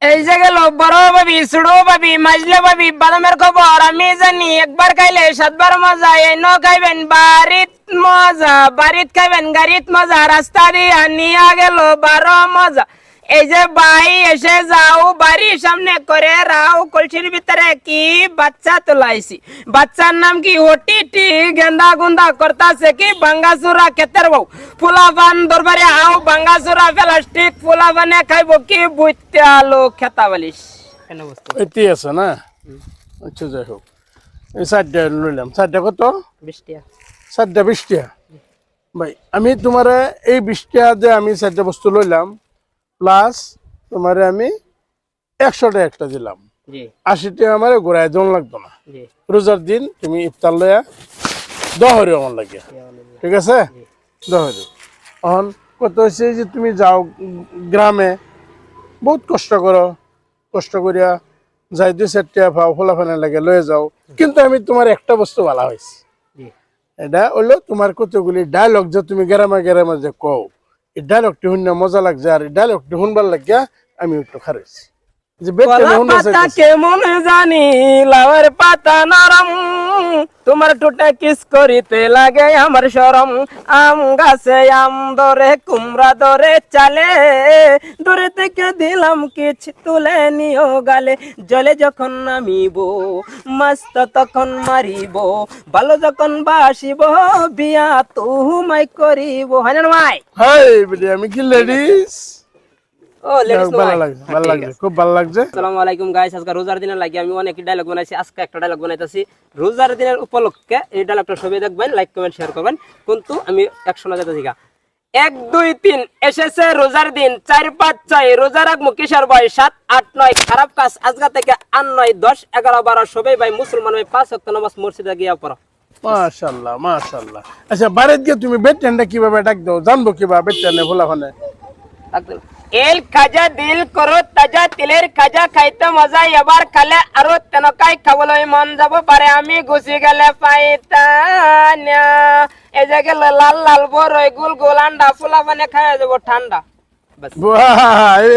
এই যে গেল বড় ভাবি ছোড়ো ভাবি মাজলে ভাবি বাদামের খবর আমি জানি একবার খাইলে 7বার মজা এই ন খাইবেন বাড়িত মজা বাড়িত খাইবেন গাড়িত মজা রাস্তা দিয়ে নিয়ে গেল 12 মজা এই যে ভাই এসে যাও বাড়ির সামনে করে রাও কলসির ভিতরে কি বাচ্চা তোলাইছি বাচ্চার নাম কি ওটিটি গেন্দা গুন্দা করতাছে কি বাঙ্গাসুরা ক্ষেতের বউ ফুলাবান দরবারে আও বাঙ্গাসুরা প্লাস্টিক ফুলাবানে খাইব কি বুইতে আলো খেতা বালিশ কেন বস্তু এটি আছে না আচ্ছা যাই হোক এই 4টা লইলাম 4টা কত 20 টাকা 4টা 20 টাকা ভাই আমি তোমারে এই 20 টাকা দিয়ে আমি 4টা বস্তু লইলাম প্লাস তোমারে আমি 100 টাকা একটা দিলাম জি 80 টাকা আমারে ঘোরায় দন লাগতো না জি রোজার দিন তুমি ইফতার লইয়া দহরে আমার লাগে ঠিক আছে দহরে এখন কত হয়েছে যে তুমি যাও গ্রামে বহুত কষ্ট করো কষ্ট করিয়া যাই 2-4 টাকা পাও ফলাফানে লাগে লয়ে যাও কিন্তু আমি তোমার একটা বস্তু ভালো হয়েছে জি এটা হলো তোমার কতগুলি ডায়লগ যে তুমি গ্রামে গ্রামে যে কও এই ডায়লগটি শুনে মজা লাগছে আর এই ডায়লগটি শুনবার লাগিয়া আমি একটু খারাইছি যে পাতা কেমন জানি লাউয়ের পাতা নরম তোমার টুটে কিস করিতে লাগে আমার শরম আম গাছে আম ধরে কুমড়া ধরে চালে দূরে থেকে দিলাম কিছু তুলে নিও গালে জলে যখন নামিব মস্ত তখন মারিব ভালো যখন বাসিব বিয়া তুমাই করিব হাজার মাই হাই বলি আমি কি লেডিস ও লেডিস ভালো লাগছে ভালো লাগছে খুব ভালো লাগছে আসসালামু আলাইকুম গাইস আজকে রোজার দিনের লাগি আমি অনেক ডায়লগ বানাইছি আজকে একটা ডায়লগ বানাইতাছি রোজার দিনের উপলক্ষে এই ডায়লগটা সবাই দেখবেন লাইক কমেন্ট শেয়ার করবেন কিন্তু আমি 100 না যেতেছি 1 2 3 এসেছে রোজার দিন 4 5 6 রোজা রাখবো কিসের ভয় 7 8 9 খারাপ কাজ আজকে থেকে 8 9 10 11 12 সবাই ভাই মুসলমান ভাই 5 ওয়াক্ত নামাজ মসজিদে গিয়া পড়ো মাশাআল্লাহ মাশাআল্লাহ আচ্ছা বাড়িতে গিয়ে তুমি বেটেনটা কিভাবে ডাক দাও জানবো কিভাবে বেটেনে ফলাফানে এল খাজা দিল করো তাজা তিলের খাজা খাইতে মজা এবার খালে আরো তেনকাই খাবলৈ মন যাব পারে আমি গুছি গেলে পাইতানা এই যে গেল লাল লাল বড়ই গুল গুল আন্ডা ফুলা মানে খাওয়া যাব ঠান্ডা বাস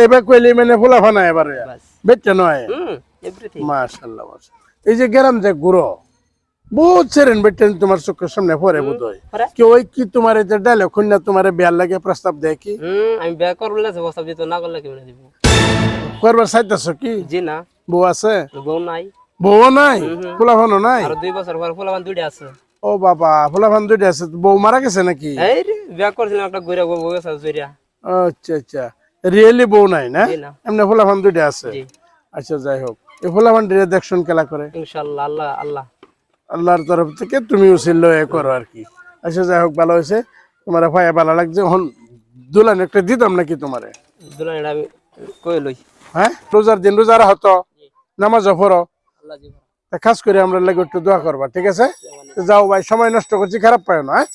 এবার কইলি মানে ফলাফানা এবারে বাস বেটে নয় এভরিথিং মাশাআল্লাহ মাশাআল্লাহ এই যে গ্রাম যে গুরো বহুত সেরেন বেটেন তোমার চোখের সামনে পড়ে বোধহয় কি ওই কি তোমার এই যে ডায়লগ খুন্না তোমার বিয়ার লাগে প্রস্তাব দেয় কি আমি বিয়া করলে যাব সব দিত না করলে কেমনে দিব করবার চাইতেছ কি জি না বউ আছে বউ নাই বউ নাই ফলাফানো নাই আর 2 বছর পর ফুলাবান দুইটা আছে ও বাবা ফলাফান দুইটা আছে বউ মারা গেছে নাকি এই রে বিয়া করছিলাম একটা গইরা বউ গেছে জুরিয়া আচ্ছা আচ্ছা রিয়েলি বউ নাই না জি না এমনি ফলাফান দুইটা আছে জি আচ্ছা যাই হোক এই ফলাফান ডিরেকশন খেলা করে ইনশাআল্লাহ আল্লাহ আল্লাহ আল্লাহর তরফ থেকে তুমি উচিল এ করো আর কি আচ্ছা যাই হোক ভালো হয়েছে তোমার ভাই ভালো লাগছে এখন দুলান একটা দিতাম নাকি তোমারে দুলান এটা আমি কই লই হ্যাঁ রোজার দিন রোজা রাখো নামাজ পড়ো আল্লাহ জি খাস করে আমরা লাগে একটু দোয়া করবা ঠিক আছে যাও ভাই সময় নষ্ট করছি খারাপ পায় না হ্যাঁ